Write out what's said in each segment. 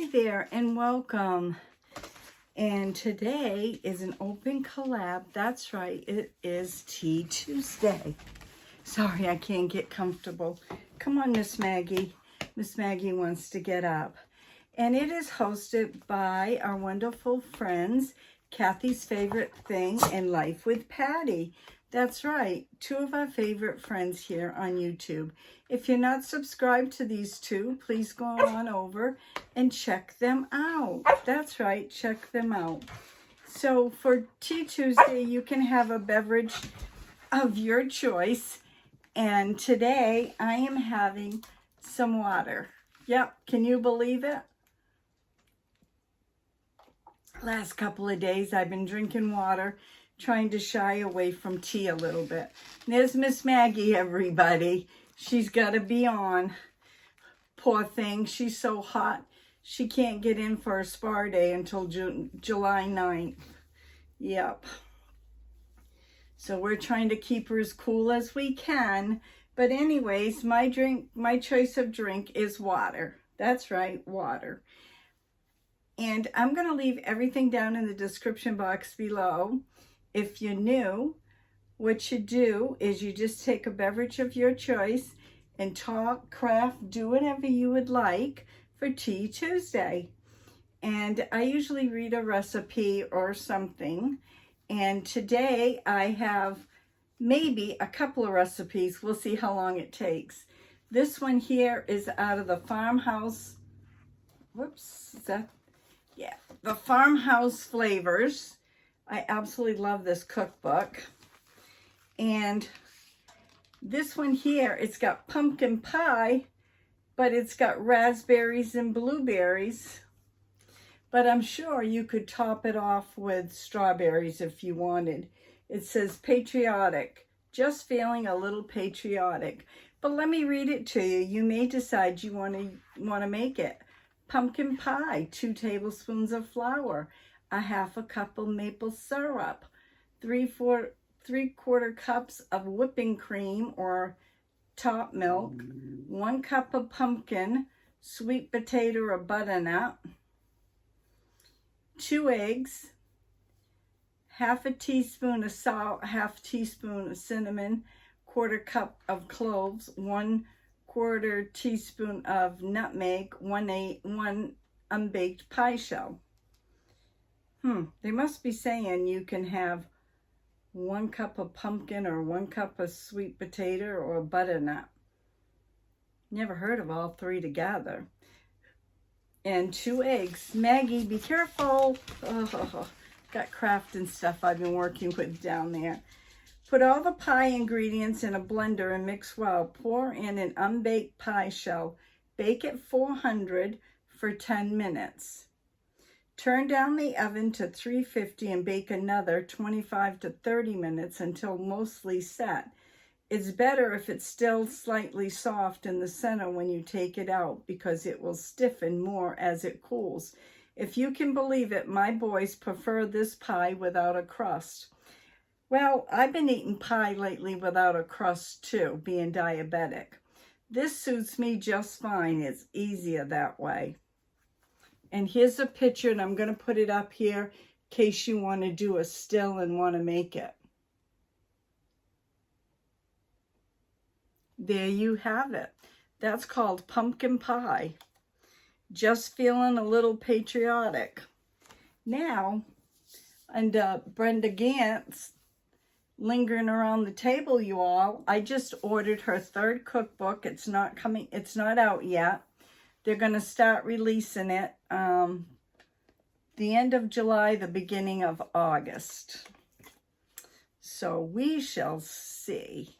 Hi there and welcome. And today is an open collab. That's right, it is Tea Tuesday. Sorry, I can't get comfortable. Come on, Miss Maggie. Miss Maggie wants to get up. And it is hosted by our wonderful friends, Kathy's Favorite Thing and Life with Patty. That's right, two of our favorite friends here on YouTube. If you're not subscribed to these two, please go on over and check them out. That's right, check them out. So for Tea Tuesday, you can have a beverage of your choice. And today I am having some water. Yep, can you believe it? Last couple of days I've been drinking water, trying to shy away from tea a little bit. There's Miss Maggie, everybody. She's got to be on. Poor thing, she's so hot. She can't get in for a spa day until July 9th. Yep. So we're trying to keep her as cool as we can. But anyways, my choice of drink is water. That's right, water. And I'm going to leave everything down in the description box below. If you're new, what you do is you just take a beverage of your choice and talk, craft, do whatever you would like for Tea Tuesday. And I usually read a recipe or something. And today I have maybe a couple of recipes. We'll see how long it takes. This one here is out of the Farmhouse. Whoops, is that? Yeah, the Farmhouse Flavors. I absolutely love this cookbook. And this one here, it's got pumpkin pie, but it's got raspberries and blueberries. But I'm sure you could top it off with strawberries if you wanted. It says patriotic, just feeling a little patriotic. But let me read it to you. You may decide you want to make it. Pumpkin pie, 2 tablespoons of flour, a half a cup of maple syrup, 3/4 cups of whipping cream or top milk, 1 cup of pumpkin, sweet potato or butternut, 2 eggs, half a teaspoon of salt, half teaspoon of cinnamon, 1/4 cup of cloves, 1/4 teaspoon of nutmeg, 1 unbaked pie shell. They must be saying you can have 1 cup of pumpkin or 1 cup of sweet potato or butternut. Never heard of all 3 together. And 2 eggs. Maggie, be careful. Oh, got craft and stuff I've been working with down there. Put all the pie ingredients in a blender and mix well. Pour in an unbaked pie shell. Bake at 400 for 10 minutes. Turn down the oven to 350 and bake another 25 to 30 minutes until mostly set. It's better if it's still slightly soft in the center when you take it out because it will stiffen more as it cools. If you can believe it, my boys prefer this pie without a crust. Well, I've been eating pie lately without a crust too, being diabetic. This suits me just fine. It's easier that way. And here's a picture, and I'm going to put it up here in case you want to do a still and want to make it. There you have it. That's called pumpkin pie. Just feeling a little patriotic. Now, and Brenda Gantz, lingering around the table, you all, I just ordered her 3rd cookbook. It's not out yet. They're going to start releasing it the end of July, the beginning of August. So we shall see.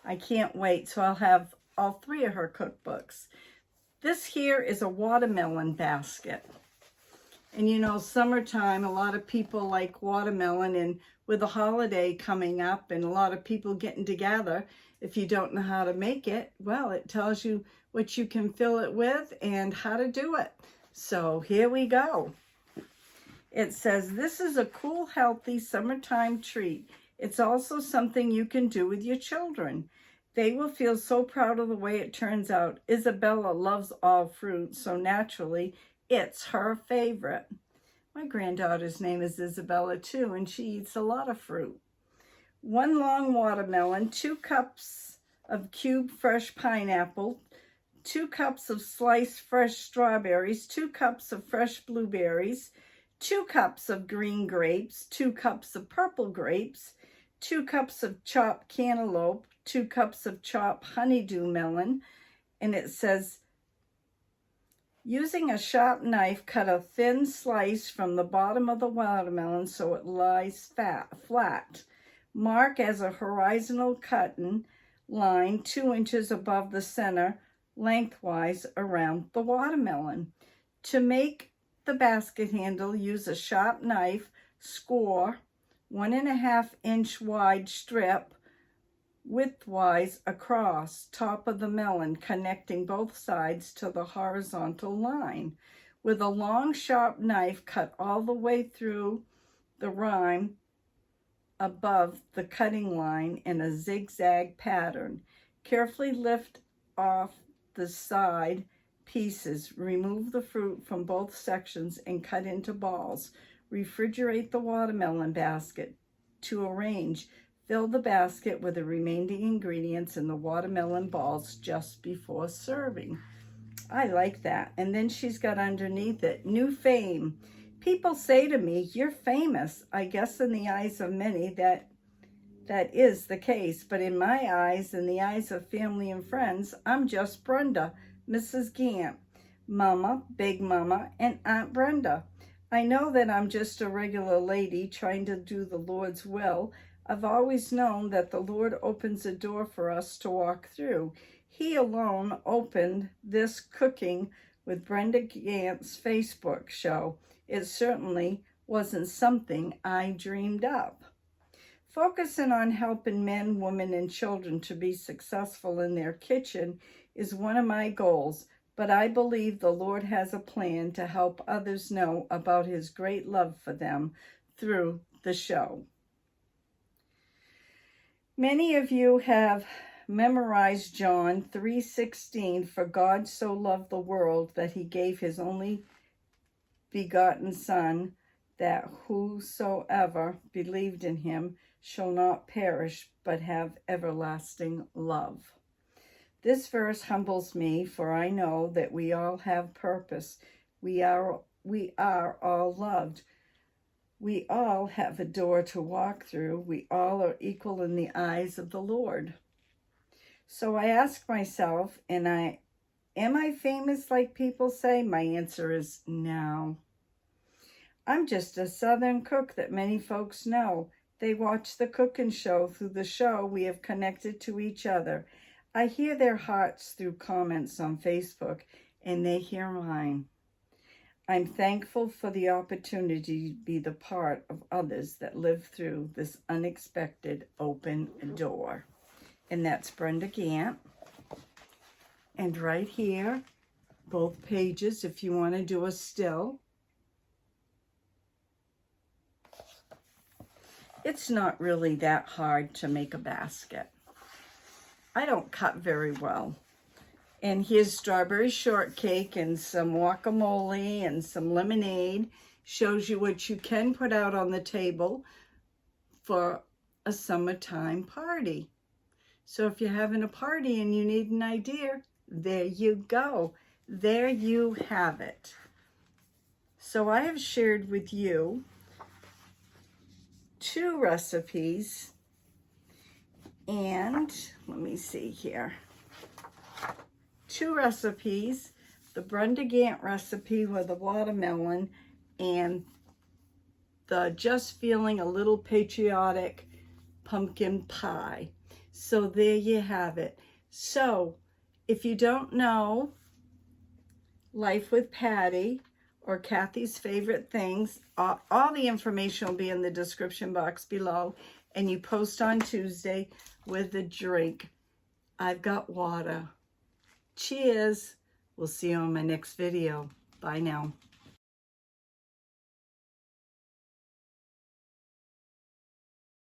I can't wait. So I'll have all 3 of her cookbooks. This here is a watermelon basket. And you know, summertime, a lot of people like watermelon, and with the holiday coming up and a lot of people getting together, if you don't know how to make it, well, it tells you what you can fill it with and how to do it. So here we go. It says, this is a cool, healthy summertime treat. It's also something you can do with your children. They will feel so proud of the way it turns out. Isabella loves all fruit, so naturally It's her favorite. My granddaughter's name is Isabella too, and she eats a lot of fruit. 1 long watermelon, 2 cups of cubed fresh pineapple, 2 cups of sliced fresh strawberries, 2 cups of fresh blueberries, 2 cups of green grapes, 2 cups of purple grapes, 2 cups of chopped cantaloupe, 2 cups of chopped honeydew melon, and it says, using a sharp knife, cut a thin slice from the bottom of the watermelon so it lies flat. Mark as a horizontal cutting line 2 inches above the center, lengthwise around the watermelon. To make the basket handle, use a sharp knife, score 1.5 inch wide strip widthwise across top of the melon, connecting both sides to the horizontal line. With a long sharp knife, cut all the way through the rind above the cutting line in a zigzag pattern. Carefully lift off the side pieces, remove the fruit from both sections and cut into balls. Refrigerate the watermelon basket to arrange. Fill the basket with the remaining ingredients in the watermelon balls just before serving. I like that. And then she's got underneath it, new fame. People say to me, you're famous. I guess in the eyes of many that is the case. But in my eyes, in the eyes of family and friends, I'm just Brenda, Mrs. Gant, Mama, Big Mama, and Aunt Brenda. I know that I'm just a regular lady trying to do the Lord's will. I've always known that the Lord opens a door for us to walk through. He alone opened this Cooking with Brenda Gant's Facebook show. It certainly wasn't something I dreamed up. Focusing on helping men, women, and children to be successful in their kitchen is one of my goals, but I believe the Lord has a plan to help others know about His great love for them through the show. Many of you have memorized John 3:16, for God so loved the world that He gave His only begotten Son, that whosoever believed in Him shall not perish, but have everlasting love. This verse humbles me, for I know that we all have purpose. We are all loved. We all have a door to walk through. We all are equal in the eyes of the Lord. So I ask myself, am I famous like people say? My answer is no. I'm just a Southern cook that many folks know. They watch the cooking show. Through the show, we have connected to each other. I hear their hearts through comments on Facebook, and they hear mine. I'm thankful for the opportunity to be the part of others that live through this unexpected open door. And that's Brenda Gant. And right here, both pages, if you want to do a still. It's not really that hard to make a basket. I don't cut very well. And here's strawberry shortcake and some guacamole and some lemonade. Shows you what you can put out on the table for a summertime party. So if you're having a party and you need an idea, there you go. There you have it. So I have shared with you 2 recipes, and let me see here. 2 recipes, the Brenda Gant recipe with the watermelon and the Just Feeling a Little Patriotic pumpkin pie. So there you have it. So if you don't know Life with Patty or Kathy's Favorite Things, all the information will be in the description box below, and you post on Tuesday with a drink. I've got water. Cheers. We'll see you on my next video. Bye now.